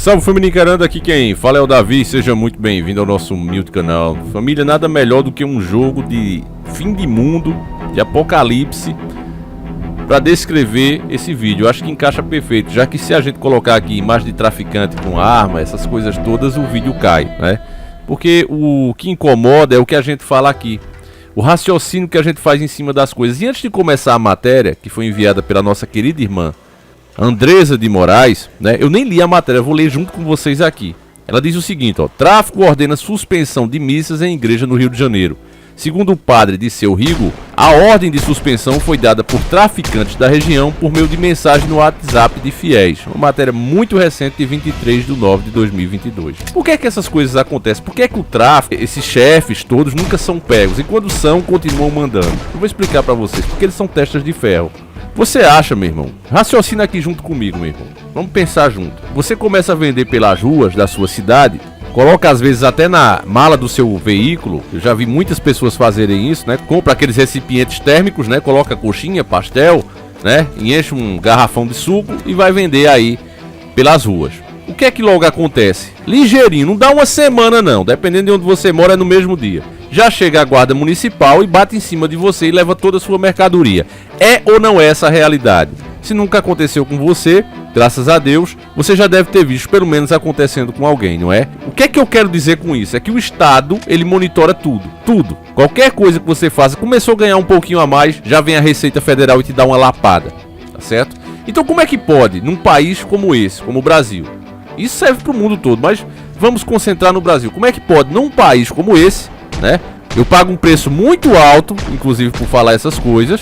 Salve família encarando, aqui quem fala é o Davi, seja muito bem-vindo ao nosso humilde canal. Família, nada melhor do que um jogo de fim de mundo, de apocalipse, para descrever esse vídeo. Eu acho que encaixa perfeito, já que se a gente colocar aqui imagem de traficante com arma, essas coisas todas, o vídeo cai, né? Porque o que incomoda é o que a gente fala aqui, o raciocínio que a gente faz em cima das coisas. E antes de começar a matéria, que foi enviada pela nossa querida irmã Andresa de Moraes, né? Eu nem li a matéria, eu vou ler junto com vocês aqui. Ela diz o seguinte, ó: tráfico ordena suspensão de missas em igreja no Rio de Janeiro. Segundo o padre Disseu Rigo, a ordem de suspensão foi dada por traficantes da região por meio de mensagem no WhatsApp de fiéis. Uma matéria muito recente de 23 de nove de 2022. Por que é que essas coisas acontecem? Por que é que o tráfico, esses chefes todos, nunca são pegos? E quando são, continuam mandando? Eu vou explicar pra vocês, porque eles são testas de ferro. Você acha, meu irmão? Raciocina aqui junto comigo, meu irmão. Vamos pensar junto. Você começa a vender pelas ruas da sua cidade, coloca às vezes até na mala do seu veículo. Eu já vi muitas pessoas fazerem isso, né? Compra aqueles recipientes térmicos, né? Coloca coxinha, pastel, né? E enche um garrafão de suco e vai vender aí pelas ruas. O que é que logo acontece? Ligeirinho, não dá uma semana não, dependendo de onde você mora é no mesmo dia. Já chega a guarda municipal e bate em cima de você e leva toda a sua mercadoria. É ou não é essa a realidade? Se nunca aconteceu com você, graças a Deus, você já deve ter visto pelo menos acontecendo com alguém, não é? O que é que eu quero dizer com isso? É que o Estado, ele monitora tudo, tudo. Qualquer coisa que você faça, começou a ganhar um pouquinho a mais, já vem a Receita Federal e te dá uma lapada, tá certo? Então como é que pode, num país como esse, como o Brasil? Isso serve para o mundo todo, mas vamos concentrar no Brasil. Como é que pode, num país como esse, né? Eu pago um preço muito alto, inclusive por falar essas coisas.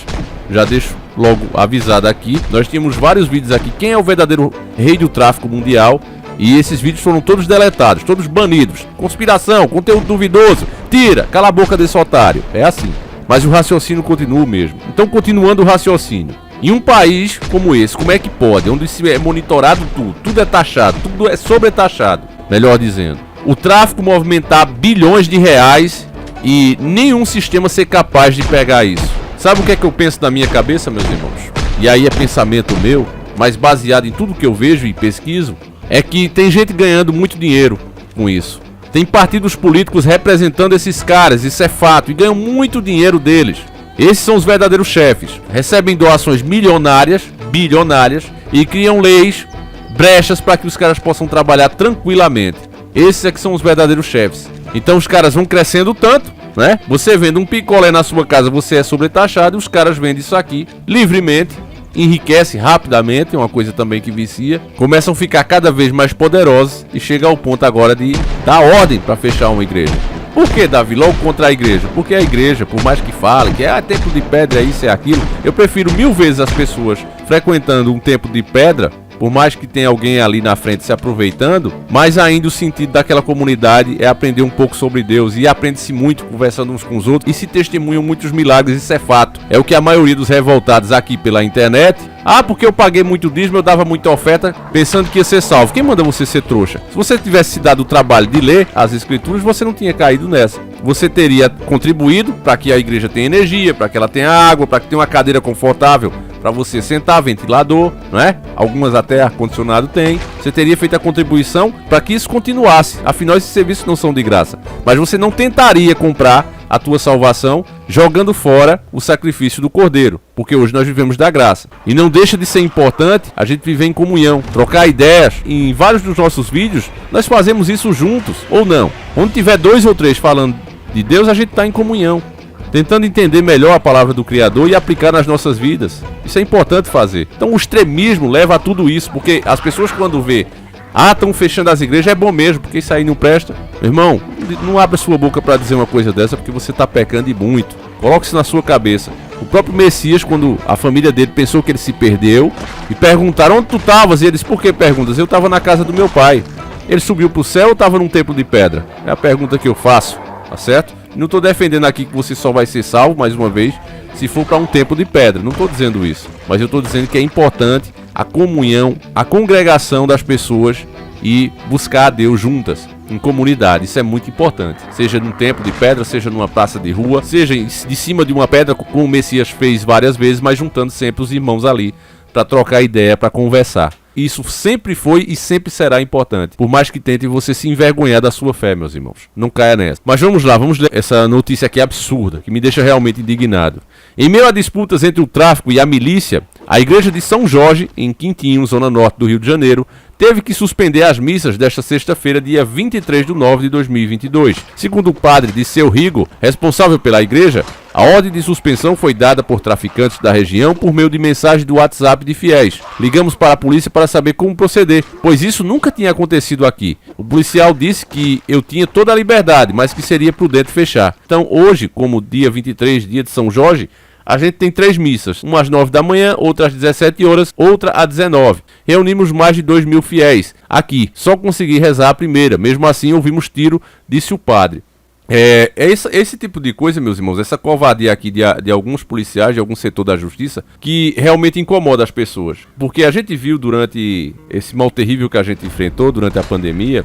Já deixo logo avisado aqui. Nós temos vários vídeos aqui. Quem é o verdadeiro rei do tráfico mundial? E esses vídeos foram todos deletados, todos banidos. Conspiração, conteúdo duvidoso. Tira, cala a boca desse otário. É assim. Mas o raciocínio continua o mesmo. Então, continuando o raciocínio. Em um país como esse, como é que pode? Onde se é monitorado tudo, tudo é taxado, tudo é sobretaxado, melhor dizendo. O tráfico movimentar bilhões de reais e nenhum sistema ser capaz de pegar isso. Sabe o que é que eu penso na minha cabeça, meus irmãos? E aí é pensamento meu, mas baseado em tudo que eu vejo e pesquiso, é que tem gente ganhando muito dinheiro com isso. Tem partidos políticos representando esses caras, isso é fato, e ganham muito dinheiro deles. Esses são os verdadeiros chefes. Recebem doações milionárias, bilionárias, e criam leis, brechas para que os caras possam trabalhar tranquilamente. Esses é que são os verdadeiros chefes. Então os caras vão crescendo tanto, né? Você vende um picolé na sua casa, você é sobretaxado, e os caras vendem isso aqui livremente, enriquece rapidamente, é uma coisa também que vicia, começam a ficar cada vez mais poderosos e chega ao ponto agora de dar ordem para fechar uma igreja. Por que, Davi? Logo contra a igreja? Porque a igreja, por mais que fale que é templo de pedra, é isso, é aquilo, eu prefiro 1000 vezes as pessoas frequentando um templo de pedra, por mais que tenha alguém ali na frente se aproveitando, mas ainda o sentido daquela comunidade é aprender um pouco sobre Deus, e aprende-se muito conversando uns com os outros, e se testemunham muitos milagres, isso é fato. É o que a maioria dos revoltados aqui pela internet, porque eu paguei muito dízimo, eu dava muita oferta, pensando que ia ser salvo. Quem manda você ser trouxa? Se você tivesse se dado o trabalho de ler as escrituras, você não tinha caído nessa. Você teria contribuído para que a igreja tenha energia, para que ela tenha água, para que tenha uma cadeira confortável para você sentar, ventilador, não é? Algumas até ar-condicionado tem. Você teria feito a contribuição para que isso continuasse. Afinal, esses serviços não são de graça. Mas você não tentaria comprar a tua salvação jogando fora o sacrifício do Cordeiro, porque hoje nós vivemos da graça. E não deixa de ser importante a gente viver em comunhão, trocar ideias. Em vários dos nossos vídeos, nós fazemos isso juntos, ou não. Onde tiver 2 ou 3 falando de Deus, a gente está em comunhão, tentando entender melhor a palavra do Criador e aplicar nas nossas vidas. Isso é importante fazer. Então o extremismo leva a tudo isso, porque as pessoas quando vê, estão fechando as igrejas, é bom mesmo, porque isso aí não presta. Meu irmão, não abra sua boca para dizer uma coisa dessa, porque você está pecando e muito. Coloque isso na sua cabeça. O próprio Messias, quando a família dele pensou que ele se perdeu, e perguntaram: onde tu estavas? E ele disse: por que perguntas? Eu estava na casa do meu pai. Ele subiu para o céu ou estava num templo de pedra? É a pergunta que eu faço, tá certo? Não estou defendendo aqui que você só vai ser salvo, mais uma vez, se for para um templo de pedra. Não estou dizendo isso. Mas eu estou dizendo que é importante a comunhão, a congregação das pessoas e buscar a Deus juntas, em comunidade. Isso é muito importante. Seja num templo de pedra, seja numa praça de rua, seja de cima de uma pedra, como o Messias fez várias vezes, mas juntando sempre os irmãos ali para trocar ideia, para conversar. isso sempre foi e sempre será importante. Por mais que tente você se envergonhar da sua fé, meus irmãos. Não caia nessa. Mas vamos lá, vamos ler essa notícia aqui absurda, que me deixa realmente indignado. Em meio a disputas entre o tráfico e a milícia, a igreja de São Jorge, em Quintinho, zona norte do Rio de Janeiro, teve que suspender as missas desta sexta-feira, dia 23 de nove de 2022. Segundo o padre Disseu Rigo, responsável pela igreja, a ordem de suspensão foi dada por traficantes da região por meio de mensagem do WhatsApp de fiéis. Ligamos para a polícia para saber como proceder, pois isso nunca tinha acontecido aqui. O policial disse que eu tinha toda a liberdade, mas que seria prudente fechar. Então hoje, como dia 23, dia de São Jorge, a gente tem 3 missas, uma às 9 da manhã, outra às 17 horas, outra às 19. Reunimos mais de 2.000 fiéis aqui, só consegui rezar a primeira, mesmo assim ouvimos tiro, disse o padre. Esse tipo de coisa, meus irmãos, essa covardia aqui de alguns policiais, de algum setor da justiça, que realmente incomoda as pessoas. Porque a gente viu durante esse mal terrível que a gente enfrentou durante a pandemia,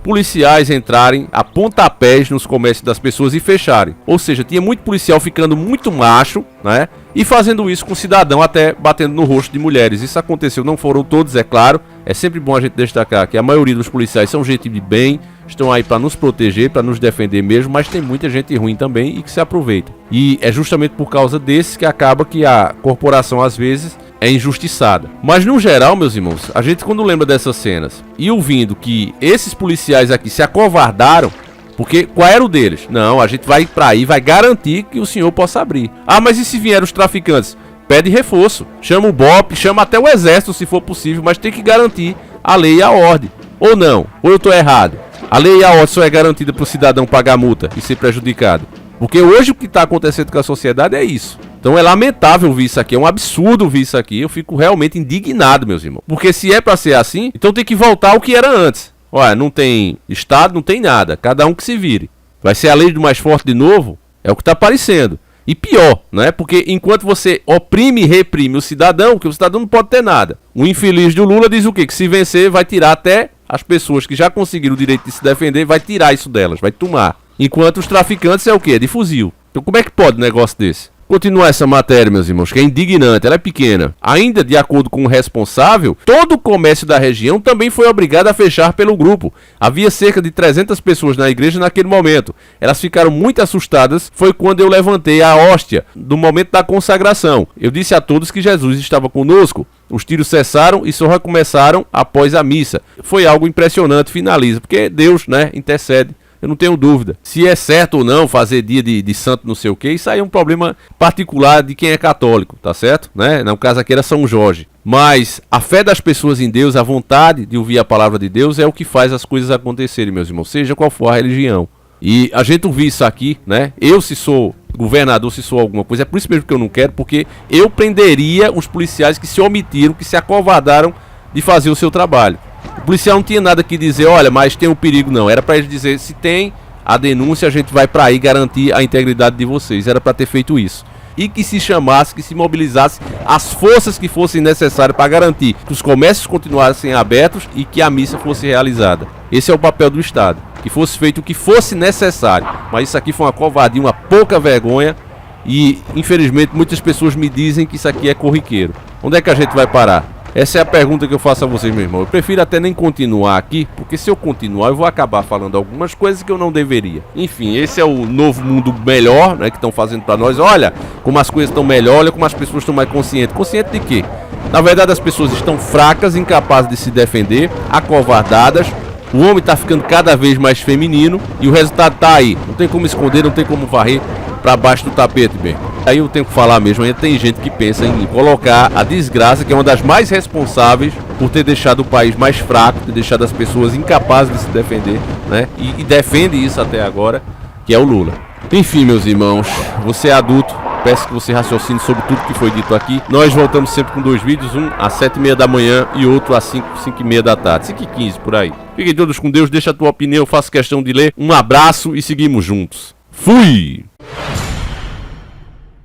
policiais entrarem a pontapés nos comércios das pessoas e fecharem. Ou seja, tinha muito policial ficando muito macho, né? E fazendo isso com cidadão, até batendo no rosto de mulheres. Isso aconteceu, não foram todos, é claro. É sempre bom a gente destacar que a maioria dos policiais são gente de bem, estão aí para nos proteger, para nos defender mesmo, mas tem muita gente ruim também e que se aproveita. E é justamente por causa desses que acaba que a corporação às vezes é injustiçada. Mas no geral, meus irmãos, a gente quando lembra dessas cenas e ouvindo que esses policiais aqui se acovardaram, porque qual era o deles? Não, a gente vai pra aí, vai garantir que o senhor possa abrir. Ah, mas e se vierem os traficantes? Pede reforço, chama o BOP, chama até o exército se for possível, mas tem que garantir a lei e a ordem. Ou não, ou eu tô errado. A lei e a ordem só é garantida pro cidadão pagar multa e ser prejudicado. Porque hoje o que tá acontecendo com a sociedade é isso. Então é lamentável ver isso aqui, é um absurdo ver isso aqui. Eu fico realmente indignado, meus irmãos. Porque se é pra ser assim, então tem que voltar ao que era antes. Olha, não tem Estado, não tem nada. Cada um que se vire. Vai ser a lei do mais forte de novo? É o que tá aparecendo. E pior, né? Porque enquanto você oprime e reprime o cidadão, que o cidadão não pode ter nada. O infeliz do Lula diz o quê? Que se vencer vai tirar até as pessoas que já conseguiram o direito de se defender, vai tirar isso delas, vai tomar. Enquanto os traficantes é o quê? É de fuzil. Então como é que pode um negócio desse? Continua essa matéria, meus irmãos, que é indignante, ela é pequena. Ainda de acordo com o responsável, todo o comércio da região também foi obrigado a fechar pelo grupo. Havia cerca de 300 pessoas na igreja naquele momento. Elas ficaram muito assustadas, foi quando eu levantei a hóstia no momento da consagração. Eu disse a todos que Jesus estava conosco. Os tiros cessaram e só recomeçaram após a missa. Foi algo impressionante, finaliza, porque Deus, né, intercede. Eu não tenho dúvida. Se é certo ou não fazer dia de santo não sei o que, isso aí é um problema particular de quem é católico, tá certo? Né? No caso aqui era São Jorge. Mas a fé das pessoas em Deus, a vontade de ouvir a palavra de Deus é o que faz as coisas acontecerem, meus irmãos, seja qual for a religião. E a gente ouvir isso aqui, né? Eu, se sou governador, se sou alguma coisa, é por isso mesmo que eu não quero, porque eu prenderia os policiais que se omitiram, que se acovardaram de fazer o seu trabalho. O policial não tinha nada que dizer, olha, mas tem um perigo, não. Era pra ele dizer, se tem a denúncia, a gente vai pra aí garantir a integridade de vocês. Era pra ter feito isso. E que se chamasse, que se mobilizasse as forças que fossem necessárias para garantir que os comércios continuassem abertos e que a missa fosse realizada. Esse é o papel do Estado. Que fosse feito o que fosse necessário. Mas isso aqui foi uma covardia, uma pouca vergonha. E, infelizmente, muitas pessoas me dizem que isso aqui é corriqueiro. Onde é que a gente vai parar? Essa é a pergunta que eu faço a vocês, meu irmão. Eu prefiro até nem continuar aqui, porque se eu continuar eu vou acabar falando algumas coisas que eu não deveria. Enfim, esse é o novo mundo melhor, né, que estão fazendo pra nós. Olha como as coisas estão melhor, olha como as pessoas estão mais conscientes. Consciente de quê? Na verdade as pessoas estão fracas, incapazes de se defender, acovardadas. O homem tá ficando cada vez mais feminino e o resultado tá aí. Não tem como esconder, não tem como varrer pra baixo do tapete, bem. Aí eu tenho que falar mesmo, ainda tem gente que pensa em colocar a desgraça, que é uma das mais responsáveis por ter deixado o país mais fraco, ter deixado as pessoas incapazes de se defender, né? E defende isso até agora, que é o Lula. Enfim, meus irmãos, você é adulto, peço que você raciocine sobre tudo que foi dito aqui. Nós voltamos sempre com 2 vídeos, um às 7h30 da manhã e outro às 5h30 da tarde, 5h15 por aí. Fiquem todos com Deus, deixa a tua opinião, eu faço questão de ler. Um abraço e seguimos juntos. Fui!